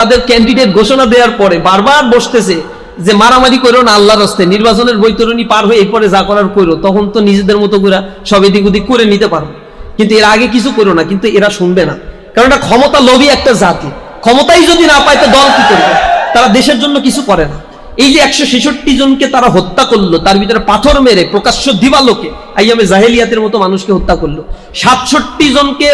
তাদের ক্যান্ডিডেট ঘোষণা দেওয়ার পরে বারবার বসতেছে যে মারামারি করো না আল্লাহর রাস্তায়, নির্বাচনের বৈতরণী পার হয়ে এরপরে যা করার করো, তখন তো নিজেদের মতো করে সব এদিক ওদিক করে নিতে পারবো, কিন্তু এর আগে কিছু করো না। কিন্তু এরা শুনবে না, কারণ এটা ক্ষমতা লোভী একটা জাতি। ক্ষমতাই যদি না পায় তো দল কি করবে? তারা দেশের জন্য কিছু করে না। এই যে 166 জনকে তারা হত্যা করলো, তার ভিতরে পাথর মেরে প্রকাশ্য দিবালোকে আইয়ামে জাহেলিয়াতের মতো মানুষকে হত্যা করলো। 67 জনকে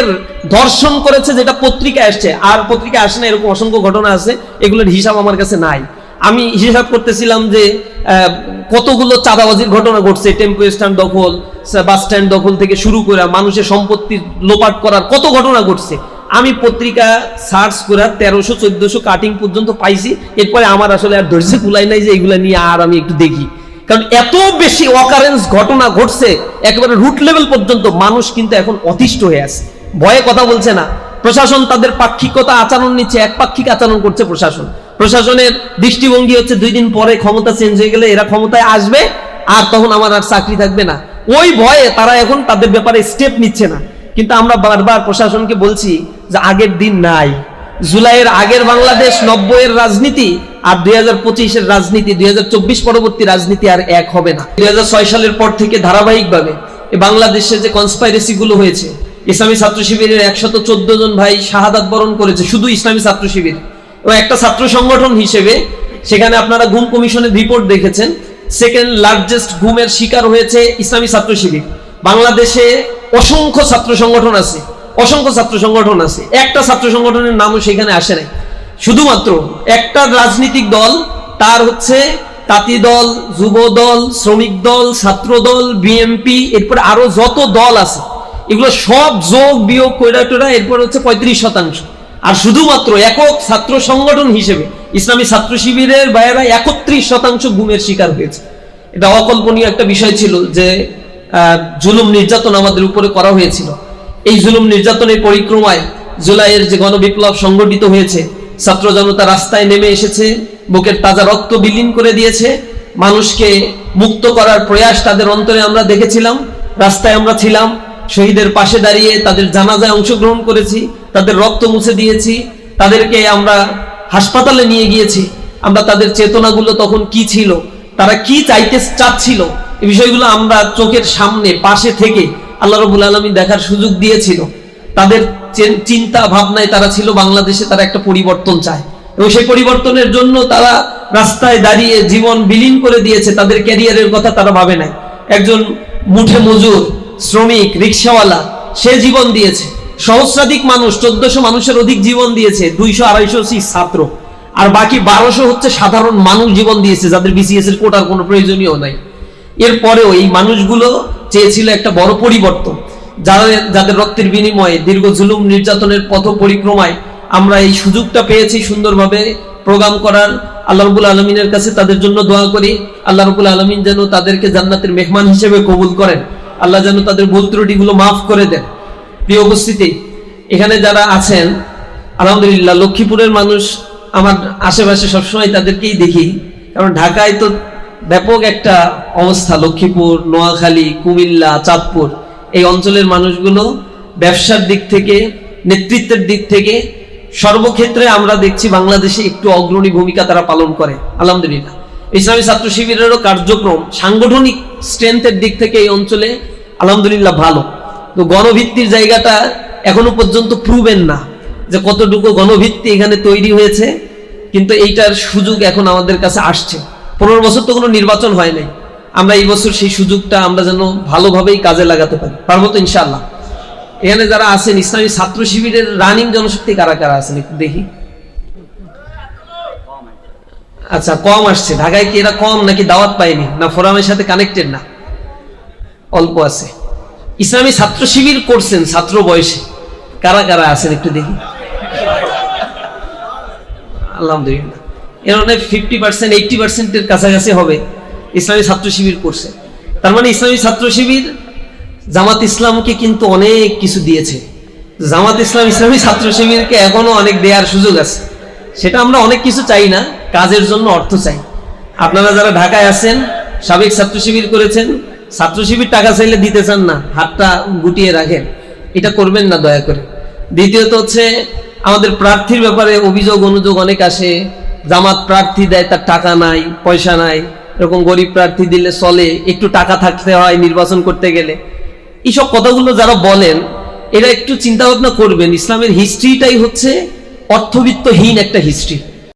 ধর্ষণ করেছে, যেটা পত্রিকায় আসছে, আর পত্রিকায় আসে না, এরকম অসংখ্য ঘটনা আছে, এগুলোর হিসাব আমার কাছে নাই। আমি হিসাব করতেছিলাম যে কতগুলো চাঁদাবাজির ঘটনা ঘটছে, টেম্পো স্ট্যান্ড দখল, বাস স্ট্যান্ড দখল থেকে শুরু করে মানুষের সম্পত্তি লোপাট করার কত ঘটনা ঘটছে। আমি পত্রিকা সার্চ করে 1300-1400 কাটিং পর্যন্ত পাইছি। এরপরে আমার আসলে আর ধৈর্য কুলাই নাই যে এইগুলা নিয়ে আর আমি একটু দেখি, কারণ এত বেশি অকারেন্স ঘটনা ঘটছে একেবারে রুট লেভেল পর্যন্ত। মানুষ কিন্তু এখন অতিষ্ঠ হয়ে আছে, ভয়ে কথা বলছে না। প্রশাসন তাদের পাক্ষিকতা আচরণ নিচ্ছে, একপাক্ষিক আচরণ করছে প্রশাসন। প্রশাসনের দৃষ্টিভঙ্গি হচ্ছে 2 দিন পরে ক্ষমতা চেঞ্জ হয়ে গেলে এরা ক্ষমতায় আসবে, আর তখন আমার আর চাকরি থাকবে না। ওই ভয়ে তারা এখন তাদের ব্যাপারে স্টেপ নিচ্ছে না। কিন্তু আমরা বারবার প্রশাসনকে বলছি যে আগের দিন নাই। জুলাইয়ের আগের বাংলাদেশ, 90-এর রাজনীতি আর 2025-এর রাজনীতি, 2024 পরবর্তী রাজনীতি আর এক হবে না। 2006 সালের পর থেকে ধারাবাহিকভাবে বাংলাদেশে যে কনস্পাইরেসি গুলো হয়েছে, ইসলামী ছাত্র শিবিরের 114 জন ভাই শাহাদাত বরণ করেছে শুধু ইসলামী ছাত্র শিবির। এবং একটা ছাত্র সংগঠন হিসেবে সেখানে আপনারা গুম কমিশনের রিপোর্ট দেখেছেন, সেকেন্ড লার্জেস্ট গুমের শিকার হয়েছে ইসলামী ছাত্র শিবির। বাংলাদেশে অসংখ্য ছাত্র সংগঠন আছে, অসংখ্য ছাত্র সংগঠন আছে, একটা ছাত্র সংগঠনের নামও সেখানে আসে নাই। শুধুমাত্র একটা রাজনৈতিক দল, তার হচ্ছে তাঁতি দল, যুব দল, শ্রমিক দল, ছাত্র দল, বিএমপি, এরপর আরো যত দল আছে এগুলো সব যোগ বিয়োগ কইরা এরপর হচ্ছে 35%। আর শুধুমাত্র একক ছাত্র সংগঠন হিসেবে ইসলামী ছাত্র শিবিরের ভাইয়েরা 31% গুমের শিকার হয়েছে। এটা অকল্পনীয় একটা বিষয় ছিল যে জুলুম নির্যাতন আমাদের উপরে করা হয়েছিল। এই জুলুম নির্যাতনের পরিক্রমায় জুলাইয়ের যে গণবিপ্লব সংগঠিত হয়েছে, ছাত্র জনতা রাস্তায় নেমে এসেছে, বুকের তাজা রক্ত বিলীন করে দিয়েছে, মানুষকে মুক্ত করার প্রয়াস তাদের অন্তরে আমরা দেখেছিলাম। রাস্তায় আমরা ছিলাম, শহীদের পাশে দাঁড়িয়ে তাদের জানাজায় অংশগ্রহণ করেছি, তাদের রক্ত মুছে দিয়েছি, তাদেরকে আমরা হাসপাতালে নিয়ে গিয়েছি। আমরা তাদের চেতনাগুলো তখন কি ছিল, তারা কি চাইতে চাচ্ছিল, এই বিষয়গুলো আমরা চোখের সামনে পাশে থেকে আল্লাহ রাব্বুল আলামিন দেখার সুযোগ দিয়েছিল। তাদের চিন্তা ভাবনায় তারা ছিল বাংলাদেশে তারা একটা পরিবর্তন চায়, এবং সেই পরিবর্তনের জন্য তারা রাস্তায় দাঁড়িয়ে জীবন বিলীন করে দিয়েছে। তাদের ক্যারিয়ারের কথা তারা ভাবে নাই। একজন মুঠে মজুর, শ্রমিক, রিক্সাওয়ালা, সে জীবন দিয়েছে। সহস্রাধিক মানুষ, 1400 মানুষের অধিক জীবন দিয়েছে, 200-250 ছাত্র, আর বাকি 1200 হচ্ছে সাধারণ মানুষ জীবন দিয়েছে, যাদের বিসিএস এর কোটার কোনো প্রয়োজনীয় নাই। এরপরেও এই মানুষগুলো চেয়েছিল একটা বড় পরিবর্তন, যাদের রক্তের বিনিময়ে দীর্ঘ জুলুম নির্যাতনের পথ পরিক্রমায় আমরা এই সুযোগটা পেয়েছি সুন্দরভাবে প্রোগ্রাম করার। আল্লাহ রাব্বুল আলামিনের কাছে তাদের জন্য দোয়া করি, আল্লাহ রাব্বুল আলামিন যেন তাদেরকে জান্নাতের মেহমান হিসেবে কবুল করেন, আল্লাহ যেন তাদের ভুল ত্রুটিগুলো মাফ করে দেন। প্রিয় উপস্থিতি, এখানে যারা আছেন আলহামদুলিল্লাহ, লক্ষ্মীপুরের মানুষ আমার আশেপাশে সবসময় তাদেরকেই দেখি, কারণ ঢাকায় তো ব্যাপক একটা অবস্থা। লক্ষ্মীপুর, নোয়াখালী, কুমিল্লা, চাঁদপুর, এই অঞ্চলের মানুষগুলো ব্যবসার দিক থেকে, নেতৃত্বের দিক থেকে সর্বক্ষেত্রে আমরা দেখছি বাংলাদেশে একটু অগ্রণী ভূমিকা তারা পালন করে আলহামদুলিল্লাহ। ইসলামী ছাত্র শিবিরেরও কার্যক্রম সাংগঠনিক স্ট্রেংথের দিক থেকে এই অঞ্চলে আলহামদুলিল্লাহ ভালো। তো গণভিত্তির জায়গাটা এখনো পর্যন্ত প্রুভেন না যে কতটুকু গণভিত্তি এখানে তৈরি হয়েছে, কিন্তু এইটার সুযোগ এখন আমাদের কাছে আসছে। 15 বছর তো কোনো নির্বাচন হয় নাই, আমরা এই বছর সেই সুযোগটা আমরা যেন ভালোভাবেই কাজে লাগাতে পারি, পারবো তো ইনশাআল্লাহ। এখানে যারা আছেন ইসলামী ছাত্র শিবিরের রানিং জনশক্তি কারা কারা আছেন একটু দেখি। আচ্ছা, কম আসছে। ঢাকায় কি এরা কম, নাকি দাওয়াত পায়নি, না ফোরামের সাথে কানেক্টেড না? অল্প আছে। ইসলামী ছাত্র শিবির করছেন ছাত্র বয়সে, কারা কারা আছেন একটু দেখি। আলহামদুলিল্লাহ, এর মানে 50%, 80%-এর কাছাকাছি হবে ইসলামী ছাত্র শিবির করছে। তার মানে ইসলামী ছাত্র শিবির জামাত ইসলামকে কিন্তু অনেক কিছু দিয়েছে। জামাত ইসলাম ইসলামী ছাত্র শিবিরকে এখনো অনেক দেওয়ার সুযোগ আছে। সেটা আমরা অনেক কিছু চাই না, কাজের জন্য অর্থ চাই। আপনারা যারা ঢাকায় আছেন, সাবেক ছাত্র শিবির করেছেন, ছাত্র শিবির টাকা চাইলে দিতে চান না, হাতটা গুটিয়ে রাখেন, এটা করবেন না দয়া করে। দ্বিতীয়ত হচ্ছে আমাদের প্রার্থীর ব্যাপারে অভিযোগ অনুযোগ অনেক আসে, জামাত প্রার্থী দেয় তার টাকা নাই, পয়সা নাই, এরকম গরিব প্রার্থী দিলে চলে, একটু টাকা থাকতে হয় নির্বাচন করতে গেলে। এইসব কথাগুলো যারা বলেন এরা একটু চিন্তা ভাবনা করবেন, ইসলামের হিস্ট্রিটাই হচ্ছে অর্থবিত্তহীন একটা হিস্ট্রি।